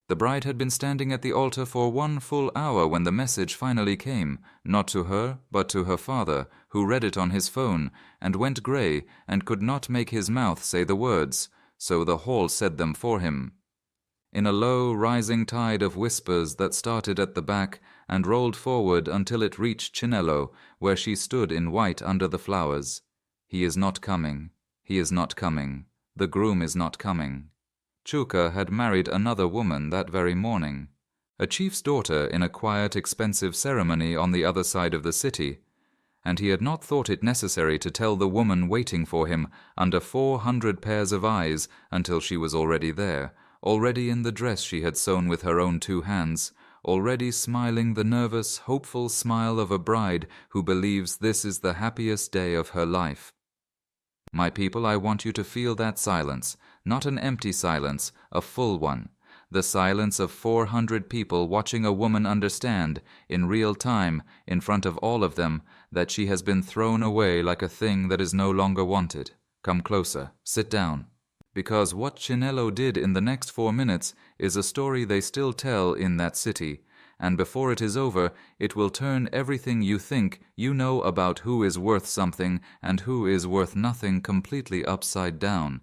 The bride had been standing at the altar for 1 full hour when the message finally came, not to her, but to her father, who read it on his phone, and went grey, and could not make his mouth say the words, so the hall said them for him. In a low, rising tide of whispers that started at the back and rolled forward until it reached Chinelo, where she stood in white under the flowers. He is not coming. He is not coming. The groom is not coming. Chuka had married another woman that very morning, a chief's daughter in a quiet, expensive ceremony on the other side of the city, and he had not thought it necessary to tell the woman waiting for him under 400 pairs of eyes until she was already there, already in the dress she had sewn with her own 2 hands, already smiling the nervous, hopeful smile of a bride who believes this is the happiest day of her life. My people, I want you to feel that silence, not an empty silence, a full one, the silence of 400 people watching a woman understand, in real time, in front of all of them, that she has been thrown away like a thing that is no longer wanted. Come closer, sit down. Because what Chinelo did in the next 4 minutes is a story they still tell in that city, and before it is over, it will turn everything you think you know about who is worth something and who is worth nothing completely upside down.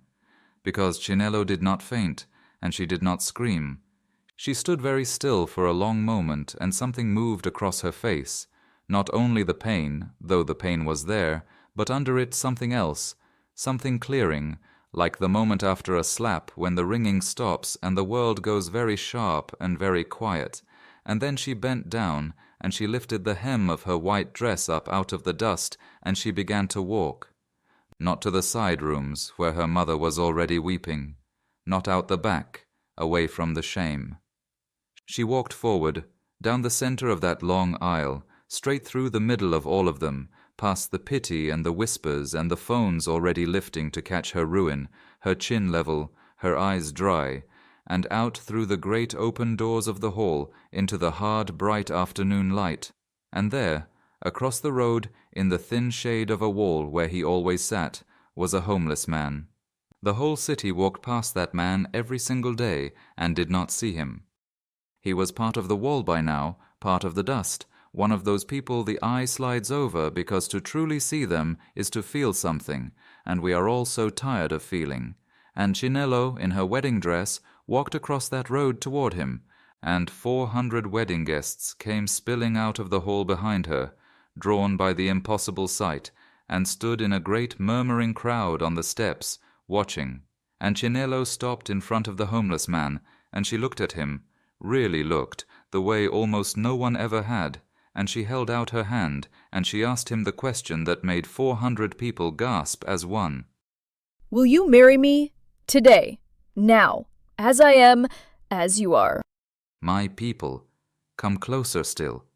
Because Chinelo did not faint, and she did not scream. She stood very still for a long moment, and something moved across her face. Not only the pain, though the pain was there, but under it something else, something clearing, like the moment after a slap when the ringing stops and the world goes very sharp and very quiet. And then she bent down, and she lifted the hem of her white dress up out of the dust, and she began to walk. Not to the side rooms, where her mother was already weeping. Not out the back, away from the shame. She walked forward, down the center of that long aisle, straight through the middle of all of them, past the pity and the whispers and the phones already lifting to catch her ruin, her chin level, her eyes dry, and out through the great open doors of the hall into the hard, bright afternoon light. And there, across the road, in the thin shade of a wall where he always sat, was a homeless man. The whole city walked past that man every single day and did not see him. He was part of the wall by now, part of the dust, one of those people the eye slides over because to truly see them is to feel something, and we are all so tired of feeling. And Chinelo, in her wedding dress, walked across that road toward him, and 400 wedding guests came spilling out of the hall behind her, drawn by the impossible sight, and stood in a great murmuring crowd on the steps, watching. And Chinelo stopped in front of the homeless man, and she looked at him, really looked, the way almost no one ever had, and she held out her hand, and she asked him the question that made 400 people gasp as one. Will you marry me? Today. Now. As I am, as you are. My people, come closer still,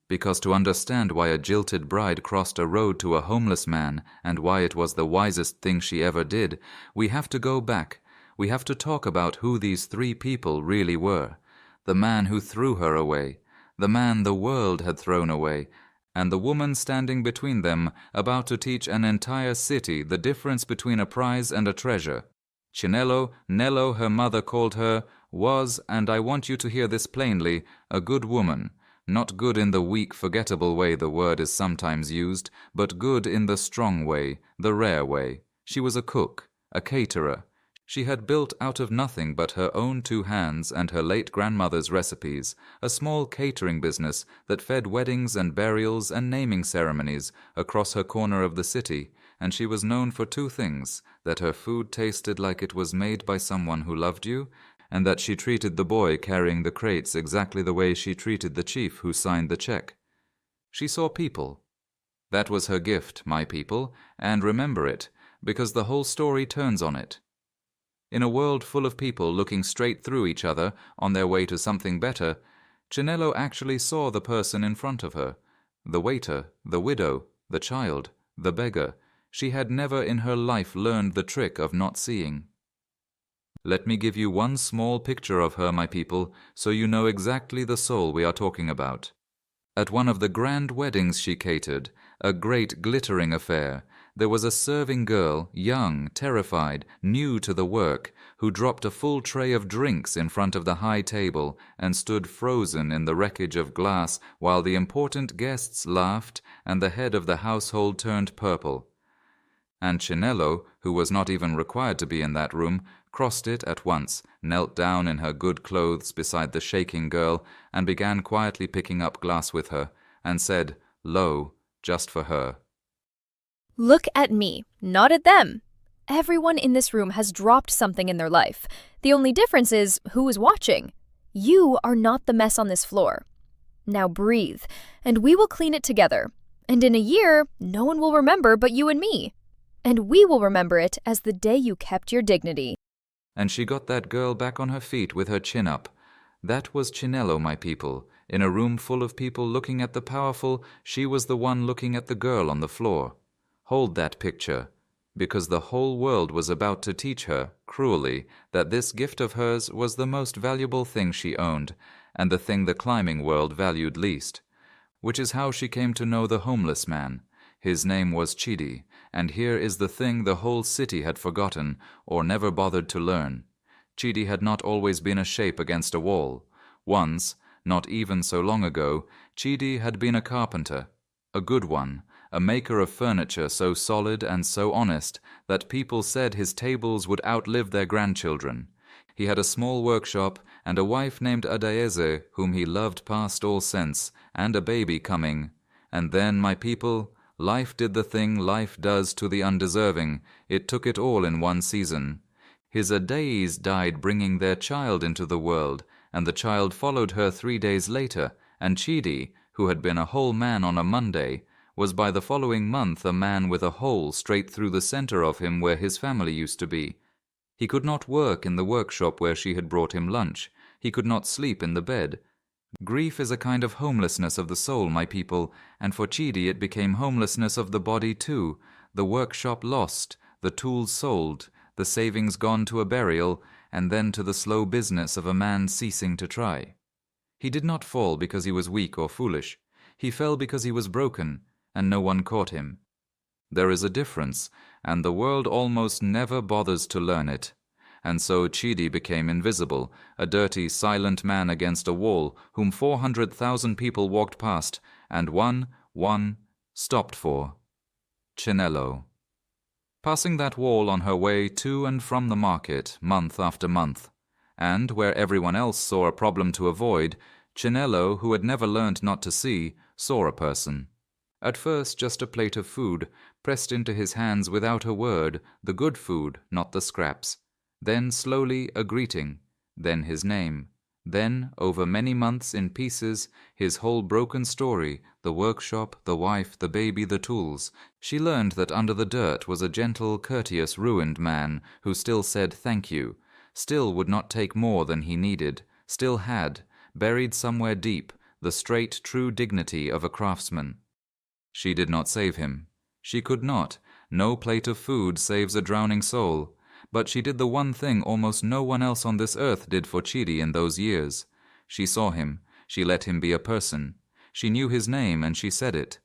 because to understand why a jilted bride crossed a road to a homeless man and why it was the wisest thing she ever did, we have to go back. We have to talk about who these 3 people really were. The man who threw her away, the man the world had thrown away, and the woman standing between them, about to teach an entire city the difference between a prize and a treasure. Chinelo, Nello, her mother called her, was, and I want you to hear this plainly, a good woman. Not good in the weak, forgettable way the word is sometimes used, but good in the strong way, the rare way. She was a cook, a caterer. She had built out of nothing but her own 2 hands and her late grandmother's recipes, a small catering business that fed weddings and burials and naming ceremonies across her corner of the city, and she was known for 2 things, that her food tasted like it was made by someone who loved you, and that she treated the boy carrying the crates exactly the way she treated the chief who signed the check. She saw people. That was her gift, my people, and remember it, because the whole story turns on it. In a world full of people looking straight through each other on their way to something better, Chinelo actually saw the person in front of her, the waiter, the widow, the child, the beggar. She had never in her life learned the trick of not seeing. Let me give you one small picture of her, my people, so you know exactly the soul we are talking about. At one of the grand weddings she catered, a great glittering affair, There was a serving girl, young, terrified, new to the work, who dropped a full tray of drinks in front of the high table and stood frozen in the wreckage of glass while the important guests laughed and the head of the household turned purple. And Chinelo, who was not even required to be in that room, crossed it at once, knelt down in her good clothes beside the shaking girl, and began quietly picking up glass with her, and said, low, just for her, Look at me, not at them. Everyone in this room has dropped something in their life. The only difference is who is watching. You are not the mess on this floor. Now breathe, and we will clean it together. And in a year, no one will remember but you and me. And we will remember it as the day you kept your dignity. And she got that girl back on her feet with her chin up. That was Chinelo, my people. In a room full of people looking at the powerful, she was the one looking at the girl on the floor. Hold that picture, because the whole world was about to teach her, cruelly, that this gift of hers was the most valuable thing she owned, and the thing the climbing world valued least. Which is how she came to know the homeless man. His name was Chidi, and here is the thing the whole city had forgotten, or never bothered to learn. Chidi had not always been a shape against a wall. Once, not even so long ago, Chidi had been a carpenter, a good one, a maker of furniture so solid and so honest that people said his tables would outlive their grandchildren. He had a small workshop and a wife named Adaeze, whom he loved past all sense, and a baby coming. And then, my people, life did the thing life does to the undeserving. It took it all in one season. His Adaeze died bringing their child into the world, and the child followed her 3 days later, and Chidi, who had been a whole man on a Monday, was by the following month a man with a hole straight through the center of him where his family used to be. He could not work in the workshop where she had brought him lunch. He could not sleep in the bed. Grief is a kind of homelessness of the soul, my people, and for Chidi it became homelessness of the body too. The workshop lost, the tools sold, the savings gone to a burial, and then to the slow business of a man ceasing to try. He did not fall because he was weak or foolish. He fell because he was broken, and no one caught him. There is a difference, and the world almost never bothers to learn it. And so Chidi became invisible, a dirty, silent man against a wall, whom 400,000 people walked past, and one stopped for. Chinelo. Passing that wall on her way to and from the market, month after month. And where everyone else saw a problem to avoid, Chinelo, who had never learned not to see, saw a person. At first just a plate of food, pressed into his hands without a word, the good food, not the scraps. Then slowly a greeting, then his name. Then, over many months in pieces, his whole broken story, the workshop, the wife, the baby, the tools. She learned that under the dirt was a gentle, courteous, ruined man who still said thank you, still would not take more than he needed, still had, buried somewhere deep, the straight, true dignity of a craftsman. She did not save him. She could not. No plate of food saves a drowning soul. But she did the one thing almost no one else on this earth did for Chidi in those years. She saw him. She let him be a person. She knew his name and she said it.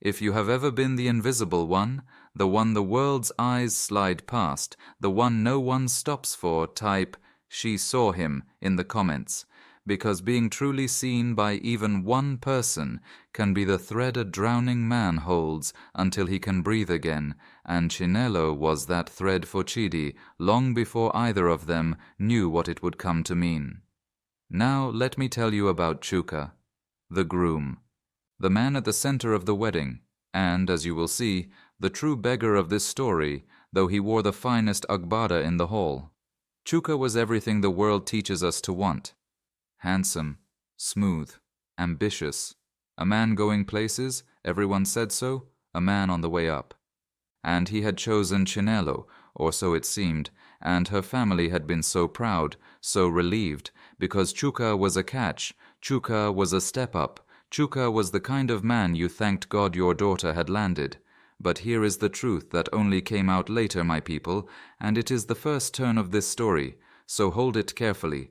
If you have ever been the invisible one the world's eyes slide past, the one no one stops for, type, "She saw him," in the comments. Because being truly seen by even one person can be the thread a drowning man holds until he can breathe again, and Chinelo was that thread for Chidi long before either of them knew what it would come to mean. Now let me tell you about Chuka, the groom, the man at the center of the wedding, and, as you will see, the true beggar of this story, though he wore the finest agbada in the hall. Chuka was everything the world teaches us to want. Handsome, smooth, ambitious, a man going places, everyone said so, a man on the way up. And he had chosen Chinelo, or so it seemed, and her family had been so proud, so relieved, because Chuka was a catch, Chuka was a step up, Chuka was the kind of man you thanked God your daughter had landed. But here is the truth that only came out later, my people, and it is the first turn of this story, so hold it carefully.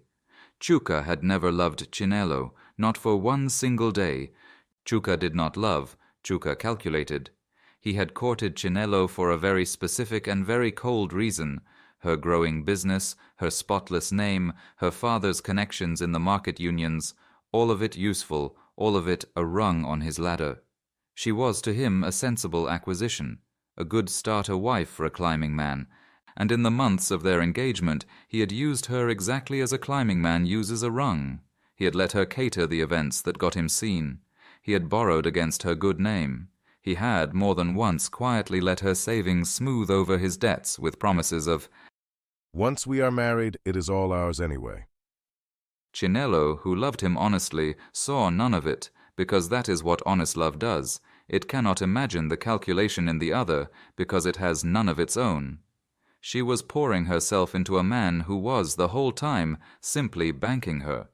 Chuka had never loved Chinelo, not for one single day. Chuka did not love, Chuka calculated. He had courted Chinelo for a very specific and very cold reason: her growing business, her spotless name, her father's connections in the market unions, all of it useful, all of it a rung on his ladder. She was to him a sensible acquisition, a good starter wife for a climbing man, and in the months of their engagement he had used her exactly as a climbing man uses a rung. He had let her cater the events that got him seen. He had borrowed against her good name. He had, more than once, quietly let her savings smooth over his debts with promises of, "Once we are married, it is all ours anyway." Chinelo, who loved him honestly, saw none of it, because that is what honest love does. It cannot imagine the calculation in the other, because it has none of its own. She was pouring herself into a man who was, the whole time, simply banking her.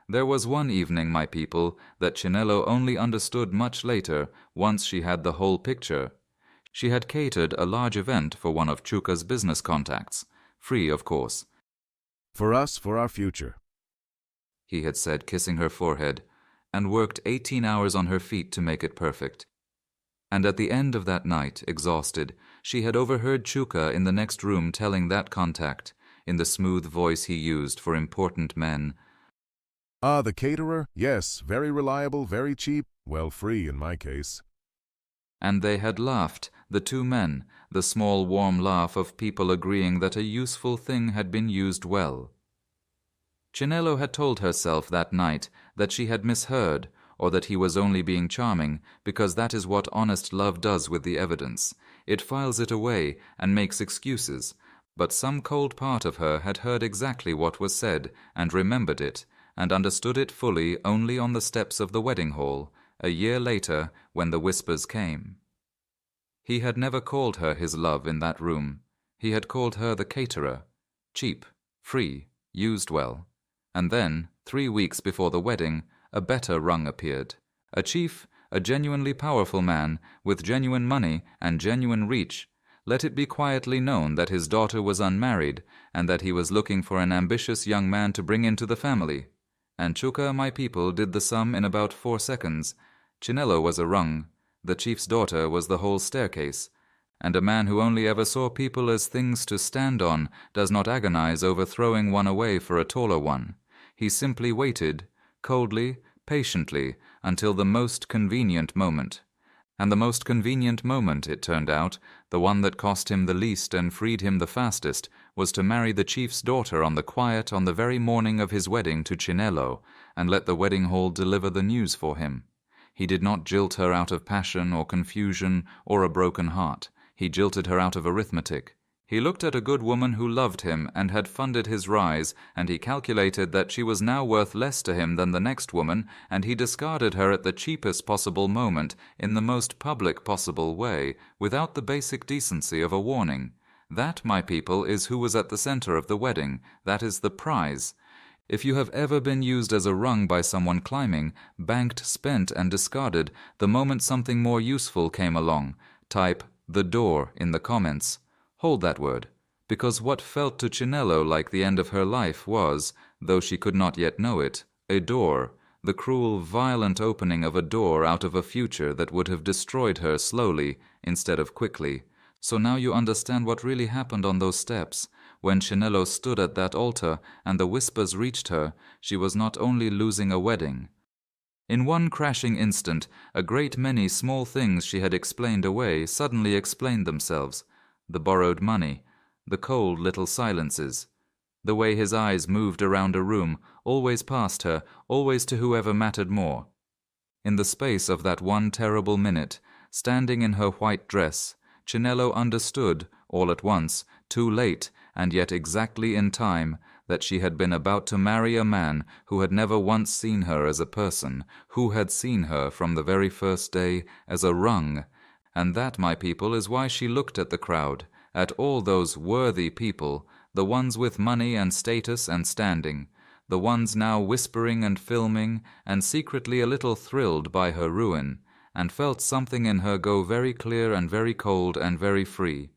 There was one evening, my people, that Chinelo only understood much later, once she had the whole picture. She had catered a large event for one of Chuka's business contacts, free, of course. "For us, for our future," he had said, kissing her forehead, and worked 18 hours on her feet to make it perfect. And at the end of that night, exhausted, she had overheard Chuka in the next room telling that contact, in the smooth voice he used for important men, "Ah, the caterer? Yes, very reliable, very cheap, well, free in my case." And they had laughed, the two men, the small warm laugh of people agreeing that a useful thing had been used well. Chinelo had told herself that night that she had misheard, or that he was only being charming, because that is what honest love does with the evidence. It files it away and makes excuses, but some cold part of her had heard exactly what was said and remembered it, and understood it fully only on the steps of the wedding hall, a year later, when the whispers came. He had never called her his love in that room. He had called her the caterer, cheap, free, used well. And then, 3 weeks before the wedding, a better rung appeared. A chief, a genuinely powerful man, with genuine money and genuine reach. Let it be quietly known that his daughter was unmarried, and that he was looking for an ambitious young man to bring into the family. And Chuka, my people, did the sum in about 4 seconds. Chinelo was a rung, the chief's daughter was the whole staircase, and a man who only ever saw people as things to stand on does not agonize over throwing one away for a taller one. He simply waited, coldly, patiently, until the most convenient moment. And the most convenient moment, it turned out, the one that cost him the least and freed him the fastest, was to marry the chief's daughter on the quiet on the very morning of his wedding to Chinelo, and let the wedding hall deliver the news for him. He did not jilt her out of passion or confusion or a broken heart. He jilted her out of arithmetic. He looked at a good woman who loved him and had funded his rise, and he calculated that she was now worth less to him than the next woman, and he discarded her at the cheapest possible moment, in the most public possible way, without the basic decency of a warning. That, my people, is who was at the center of the wedding. That is the prize. If you have ever been used as a rung by someone climbing, banked, spent, and discarded, the moment something more useful came along, type "the door" in the comments. Hold that word, because what felt to Chinelo like the end of her life was, though she could not yet know it, a door, the cruel, violent opening of a door out of a future that would have destroyed her slowly instead of quickly. So now you understand what really happened on those steps. When Chinelo stood at that altar and the whispers reached her, she was not only losing a wedding. In one crashing instant, a great many small things she had explained away suddenly explained themselves. The borrowed money, the cold little silences, the way his eyes moved around a room, always past her, always to whoever mattered more. In the space of that one terrible minute, standing in her white dress, Chinelo understood, all at once, too late, and yet exactly in time, that she had been about to marry a man who had never once seen her as a person, who had seen her from the very first day as a rung. And that, my people, is why she looked at the crowd, at all those worthy people, the ones with money and status and standing, the ones now whispering and filming, and secretly a little thrilled by her ruin, and felt something in her go very clear and very cold and very free,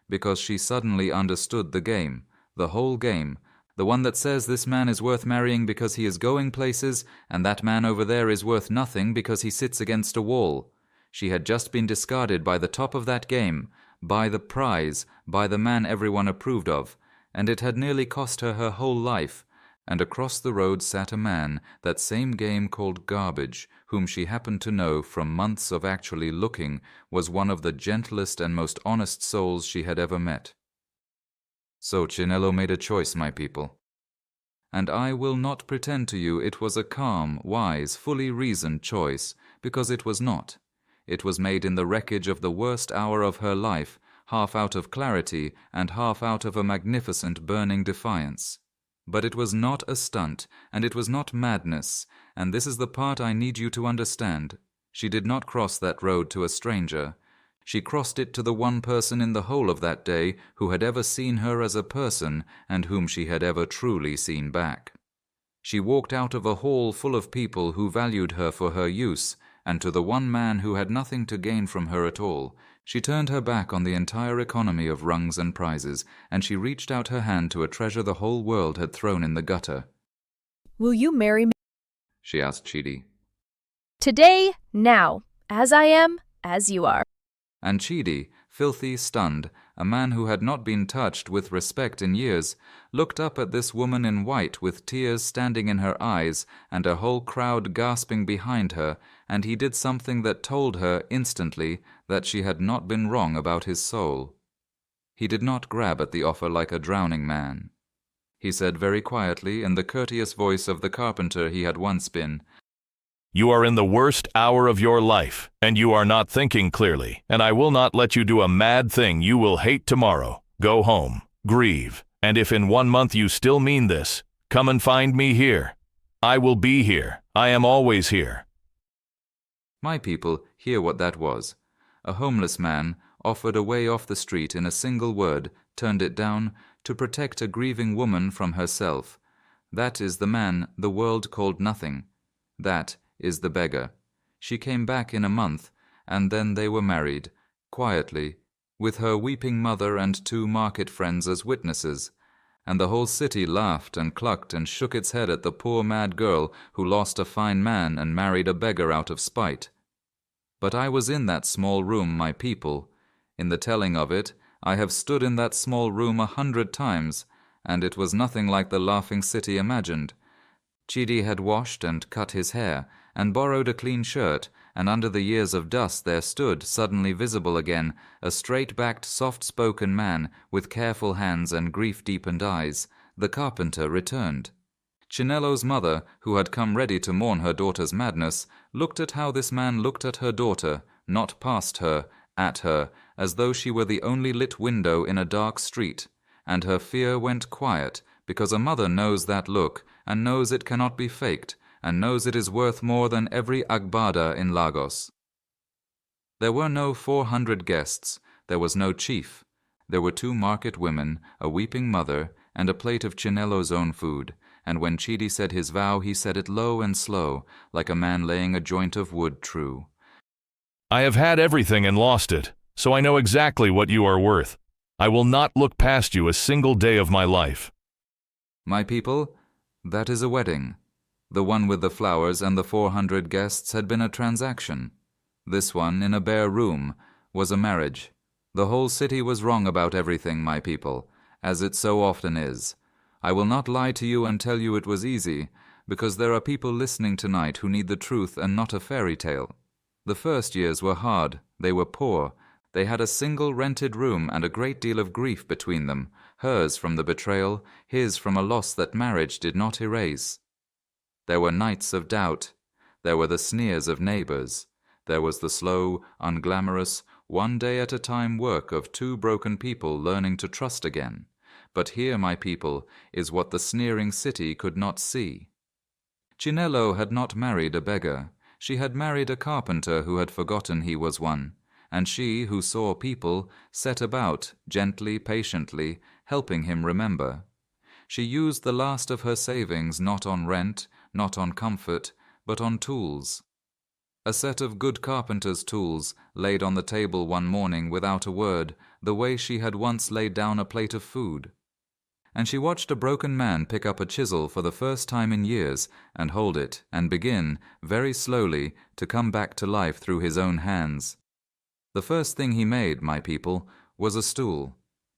because she suddenly understood the game, the whole game, the one that says this man is worth marrying because he is going places, and that man over there is worth nothing because he sits against a wall. She had just been discarded by the top of that game, by the prize, by the man everyone approved of, and it had nearly cost her her whole life. And across the road sat a man, that same game called garbage, whom she happened to know from months of actually looking was one of the gentlest and most honest souls she had ever met. So Chinelo made a choice, my people. And I will not pretend to you it was a calm, wise, fully reasoned choice, because it was not. It was made in the wreckage of the worst hour of her life, half out of clarity and half out of a magnificent burning defiance. But it was not a stunt, and it was not madness, and this is the part I need you to understand. She did not cross that road to a stranger. She crossed it to the one person in the whole of that day who had ever seen her as a person and whom she had ever truly seen back. She walked out of a hall full of people who valued her for her use, and to the one man who had nothing to gain from her at all, she turned her back on the entire economy of rungs and prizes, and she reached out her hand to a treasure the whole world had thrown in the gutter. Will you marry me? She asked Chidi. Today, now, as I am, as you are. And Chidi, filthy, stunned, a man who had not been touched with respect in years, looked up at this woman in white with tears standing in her eyes and a whole crowd gasping behind her, and he did something that told her instantly that she had not been wrong about his soul. He did not grab at the offer like a drowning man. He said very quietly, in the courteous voice of the carpenter he had once been, "You are in the worst hour of your life, and you are not thinking clearly, and I will not let you do a mad thing you will hate tomorrow. Go home, grieve, and if in 1 month you still mean this, come and find me here. I will be here. I am always here." My people, hear what that was. A homeless man, offered a way off the street in a single word, turned it down, to protect a grieving woman from herself. That is the man the world called nothing. That is the beggar. She came back in a month, and then they were married, quietly, with her weeping mother and 2 market friends as witnesses, and the whole city laughed and clucked and shook its head at the poor mad girl who lost a fine man and married a beggar out of spite. But I was in that small room, my people. In the telling of it, I have stood in that small room 100 times, and it was nothing like the laughing city imagined. Chidi had washed and cut his hair, and borrowed a clean shirt, and under the years of dust there stood, suddenly visible again, a straight-backed, soft-spoken man, with careful hands and grief-deepened eyes. The carpenter returned. Chinelo's mother, who had come ready to mourn her daughter's madness, looked at how this man looked at her daughter, not past her, at her, as though she were the only lit window in a dark street, and her fear went quiet, because a mother knows that look, and knows it cannot be faked, and knows it is worth more than every agbada in Lagos. There were no 400 guests, there was no chief. There were 2 market women, a weeping mother, and a plate of Chinelo's own food, and when Chidi said his vow he said it low and slow, like a man laying a joint of wood true. "I have had everything and lost it, so I know exactly what you are worth. I will not look past you a single day of my life." My people, that is a wedding. The one with the flowers and the 400 guests had been a transaction. This one, in a bare room, was a marriage. The whole city was wrong about everything, my people, as it so often is. I will not lie to you and tell you it was easy, because there are people listening tonight who need the truth and not a fairy tale. The first years were hard, they were poor, they had a single rented room and a great deal of grief between them, hers from the betrayal, his from a loss that marriage did not erase. There were nights of doubt, there were the sneers of neighbors, there was the slow, unglamorous, one-day-at-a-time work of 2 broken people learning to trust again. But here, my people, is what the sneering city could not see. Chinelo had not married a beggar. She had married a carpenter who had forgotten he was one, and she, who saw people, set about, gently, patiently, helping him remember. She used the last of her savings not on rent, not on comfort, but on tools. A set of good carpenter's tools, laid on the table one morning without a word, the way she had once laid down a plate of food. and she watched a broken man pick up a chisel for the first time in years and hold it and begin, very slowly, to come back to life through his own hands. The first thing he made, my people, was a stool.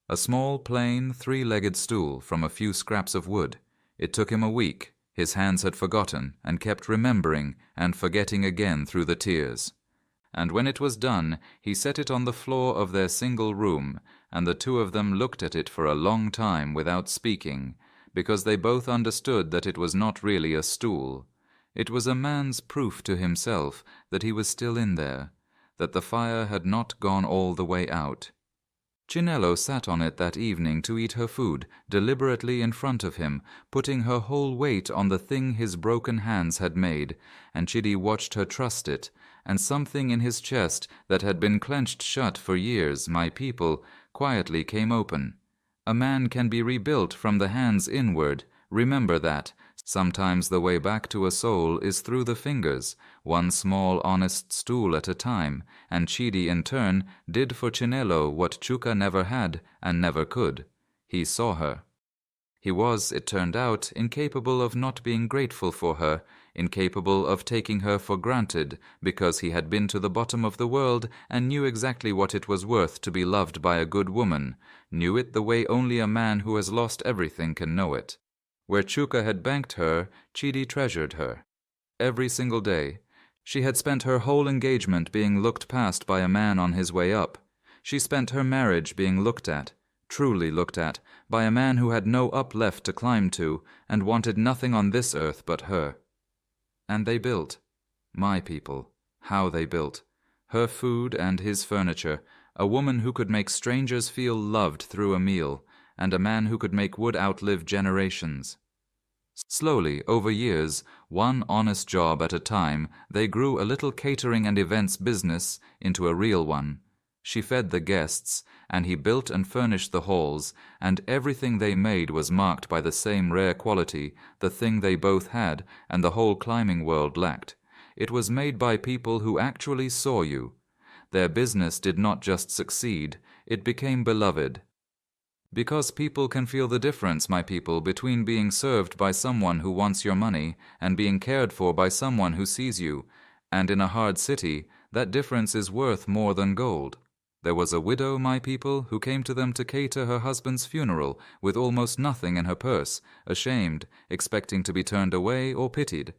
A small, plain, three-legged stool from a few scraps of wood. It took him a week. His hands had forgotten and kept remembering and forgetting again through the tears. And when it was done, he set it on the floor of their single room, and the two of them looked at it for a long time without speaking, because they both understood that it was not really a stool. It was a man's proof to himself that he was still in there, that the fire had not gone all the way out. Chinelo sat on it that evening to eat her food, deliberately in front of him, putting her whole weight on the thing his broken hands had made, and Chidi watched her trust it, and something in his chest that had been clenched shut for years, my people, quietly came open. A man can be rebuilt from the hands inward. Remember that. Sometimes the way back to a soul is through the fingers, one small honest stool at a time, and Chidi in turn did for Chinelo what Chuka never had and never could. He saw her. He was, it turned out, incapable of not being grateful for her, incapable of taking her for granted, because he had been to the bottom of the world and knew exactly what it was worth to be loved by a good woman, knew it the way only a man who has lost everything can know it. Where Chuka had banked her, Chidi treasured her. Every single day. She had spent her whole engagement being looked past by a man on his way up. She spent her marriage being looked at, truly looked at, by a man who had no up left to climb to and wanted nothing on this earth but her. And they built. My people. How they built. Her food and his furniture, a woman who could make strangers feel loved through a meal, and a man who could make wood outlive generations. Slowly, over years, one honest job at a time, they grew a little catering and events business into a real one. She fed the guests, and he built and furnished the halls, and everything they made was marked by the same rare quality, the thing they both had, and the whole climbing world lacked. It was made by people who actually saw you. Their business did not just succeed, it became beloved. Because people can feel the difference, my people, between being served by someone who wants your money and being cared for by someone who sees you, and in a hard city, that difference is worth more than gold. There was a widow, my people, who came to them to cater her husband's funeral with almost nothing in her purse, ashamed, expecting to be turned away or pitied.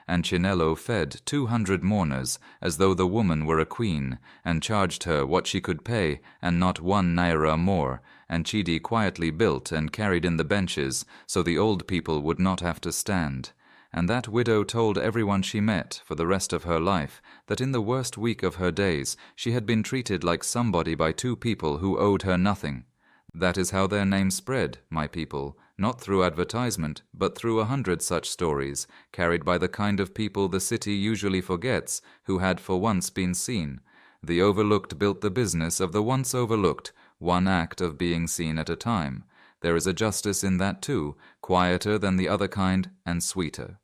And Chinelo fed 200 mourners as though the woman were a queen, and charged her what she could pay and not 1 naira more, and Chidi quietly built and carried in the benches so the old people would not have to stand. And that widow told everyone she met for the rest of her life that in the worst week of her days she had been treated like somebody by 2 people who owed her nothing. That is how their name spread, my people, not through advertisement, but through 100 such stories, carried by the kind of people the city usually forgets, who had for once been seen. The overlooked built the business of the once overlooked, one act of being seen at a time. There is a justice in that too, quieter than the other kind and sweeter.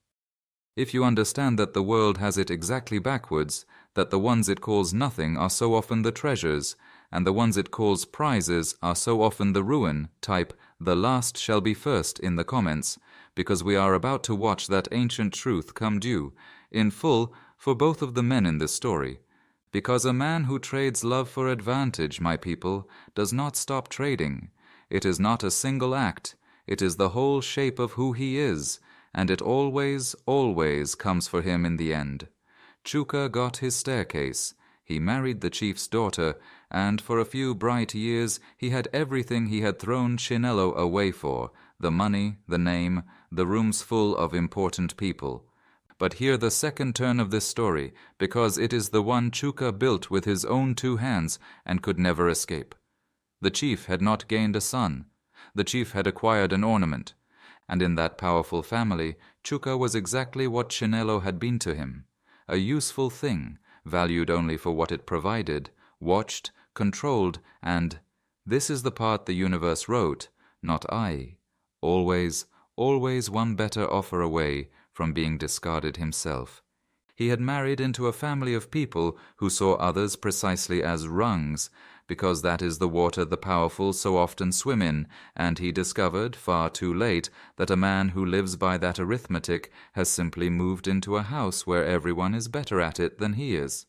If you understand that the world has it exactly backwards, that the ones it calls nothing are so often the treasures, and the ones it calls prizes are so often the ruin, type "the last shall be first" in the comments, because we are about to watch that ancient truth come due, in full, for both of the men in this story. Because a man who trades love for advantage, my people, does not stop trading. It is not a single act, it is the whole shape of who he is, and it always, always comes for him in the end. Chuka got his staircase. He married the chief's daughter, and for a few bright years he had everything he had thrown Chinelo away for, the money, the name, the rooms full of important people. But hear the second turn of this story, because it is the one Chuka built with his own 2 hands and could never escape. The chief had not gained a son. The chief had acquired an ornament, and in that powerful family, Chuka was exactly what Chinelo had been to him, a useful thing, valued only for what it provided, watched, controlled, and, this is the part the universe wrote, not I, always, always one better offer away from being discarded himself. He had married into a family of people who saw others precisely as rungs, because that is the water the powerful so often swim in, and he discovered, far too late, that a man who lives by that arithmetic has simply moved into a house where everyone is better at it than he is.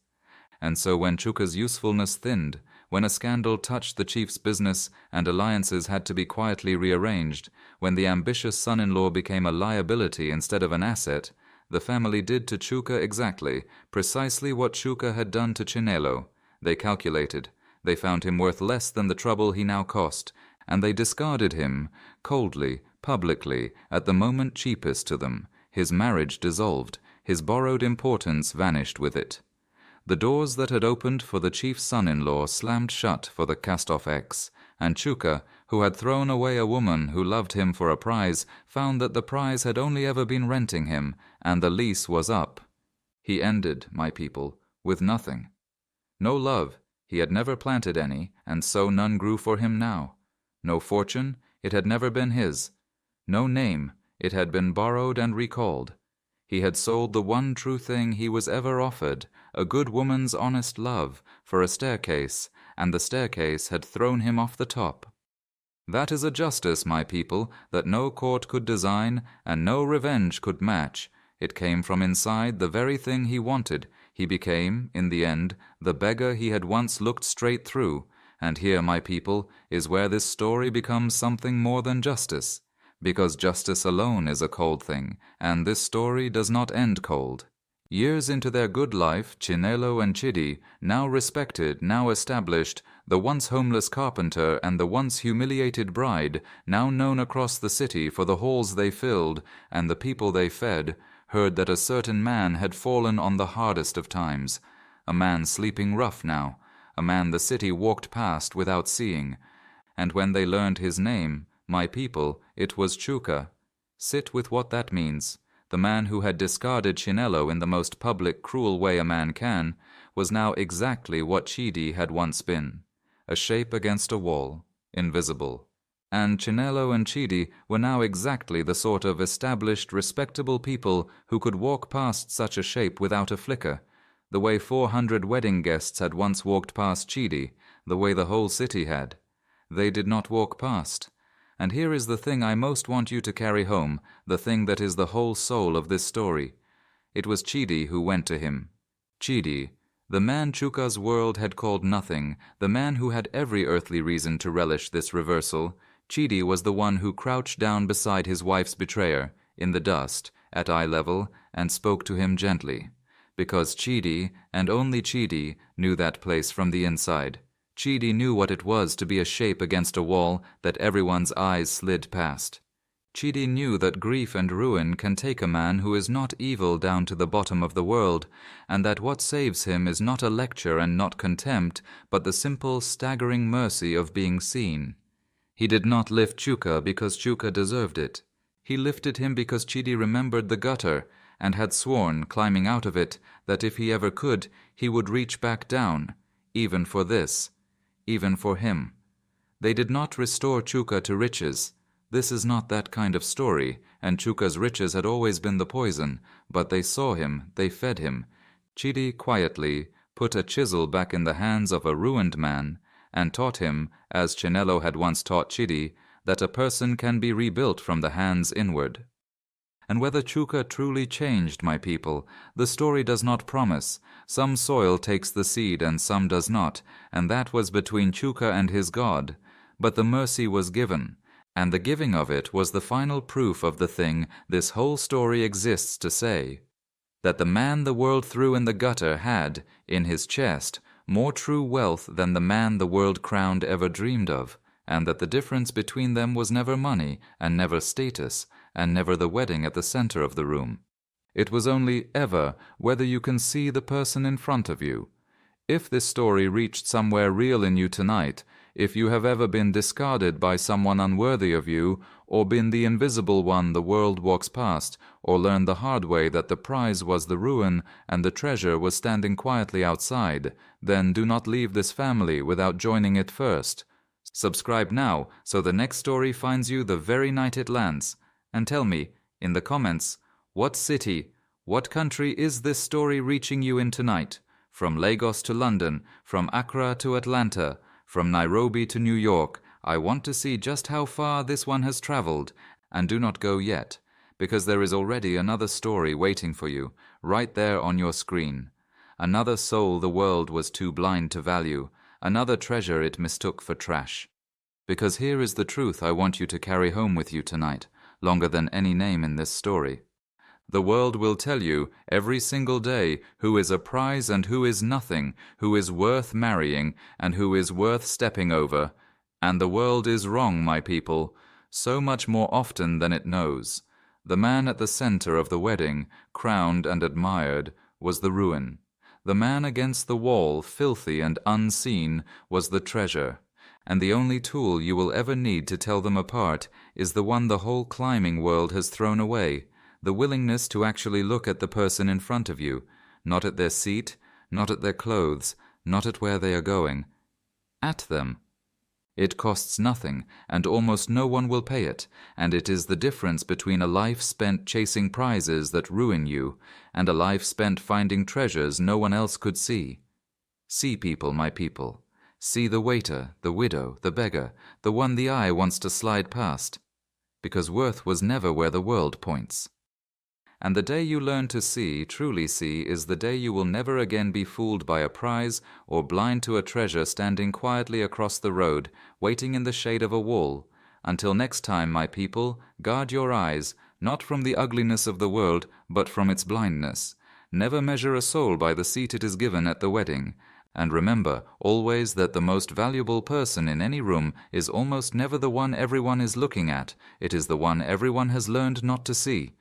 And so when Chuka's usefulness thinned, when a scandal touched the chief's business and alliances had to be quietly rearranged, when the ambitious son-in-law became a liability instead of an asset, the family did to Chuka precisely what Chuka had done to Chinelo. They calculated. They found him worth less than the trouble he now cost, and they discarded him, coldly, publicly, at the moment cheapest to them. His marriage dissolved. His borrowed importance vanished with it. The doors that had opened for the chief's son-in-law slammed shut for the cast-off ex, and Chuka, who had thrown away a woman who loved him for a prize, found that the prize had only ever been renting him, and the lease was up. He ended, my people, with nothing. No love, he had never planted any, and so none grew for him now. No fortune, it had never been his. No name, it had been borrowed and recalled. He had sold the one true thing he was ever offered, a good woman's honest love, for a staircase, and the staircase had thrown him off the top. That is a justice, my people, that no court could design, and no revenge could match. It came from inside the very thing he wanted. He became, in the end, the beggar he had once looked straight through. And here, my people, is where this story becomes something more than justice. Because justice alone is a cold thing, and this story does not end cold. Years into their good life, Chinelo and Chidi, now respected, now established, the once homeless carpenter and the once humiliated bride, now known across the city for the halls they filled and the people they fed, heard that a certain man had fallen on the hardest of times, a man sleeping rough now, a man the city walked past without seeing. And when they learned his name, my people, it was Chuka. Sit with what that means. The man who had discarded Chinelo in the most public, cruel way a man can, was now exactly what Chidi had once been, a shape against a wall, invisible. And Chinelo and Chidi were now exactly the sort of established, respectable people who could walk past such a shape without a flicker, the way 400 wedding guests had once walked past Chidi, the way the whole city had. They did not walk past. And here is the thing I most want you to carry home, the thing that is the whole soul of this story. It was Chidi who went to him. Chidi, the man Chuka's world had called nothing, the man who had every earthly reason to relish this reversal. Chidi was the one who crouched down beside his wife's betrayer, in the dust, at eye level, and spoke to him gently. Because Chidi, and only Chidi, knew that place from the inside. Chidi knew what it was to be a shape against a wall that everyone's eyes slid past. Chidi knew that grief and ruin can take a man who is not evil down to the bottom of the world, and that what saves him is not a lecture and not contempt, but the simple, staggering mercy of being seen. He did not lift Chuka because Chuka deserved it. He lifted him because Chidi remembered the gutter, and had sworn, climbing out of it, that if he ever could, he would reach back down, even for this. Even for him. They did not restore Chuka to riches. This is not that kind of story, and Chuka's riches had always been the poison, but they saw him, they fed him. Chidi quietly put a chisel back in the hands of a ruined man, and taught him, as Chinelo had once taught Chidi, that a person can be rebuilt from the hands inward. And whether Chuka truly changed, my people, the story does not promise. Some soil takes the seed and some does not, and that was between Chuka and his God. But the mercy was given, and the giving of it was the final proof of the thing this whole story exists to say, that the man the world threw in the gutter had, in his chest, more true wealth than the man the world crowned ever dreamed of, and that the difference between them was never money, and never status, and never the wedding at the center of the room. It was only ever whether you can see the person in front of you. If this story reached somewhere real in you tonight, if you have ever been discarded by someone unworthy of you, or been the invisible one the world walks past, or learned the hard way that the prize was the ruin and the treasure was standing quietly outside, then do not leave this family without joining it first. Subscribe now so the next story finds you the very night it lands. And tell me, in the comments, what city, What country is this story reaching you in tonight? From Lagos to London, from Accra to Atlanta, from Nairobi to New York. I want to see just how far this one has traveled, and do not go yet, because there is already another story waiting for you, right there on your screen. Another soul the world was too blind to value, another treasure it mistook for trash. Because here is the truth I want you to carry home with you tonight, longer than any name in this story. The world will tell you every single day who is a prize and who is nothing, who is worth marrying and who is worth stepping over. And the world is wrong, my people, so much more often than it knows. The man at the center of the wedding, crowned and admired, was the ruin. The man against the wall, filthy and unseen, was the treasure. And the only tool you will ever need to tell them apart is the one the whole climbing world has thrown away, the willingness to actually look at the person in front of you, not at their seat, not at their clothes, not at where they are going. At them. It costs nothing, and almost no one will pay it, and it is the difference between a life spent chasing prizes that ruin you, and a life spent finding treasures no one else could see. See people, my people. See the waiter, the widow, the beggar, the one the eye wants to slide past. Because worth was never where the world points. And the day you learn to see, truly see, is the day you will never again be fooled by a prize or blind to a treasure standing quietly across the road, waiting in the shade of a wall. Until next time, my people, guard your eyes, not from the ugliness of the world, but from its blindness. Never measure a soul by the seat it is given at the wedding. And remember always that the most valuable person in any room is almost never the one everyone is looking at. It is the one everyone has learned not to see.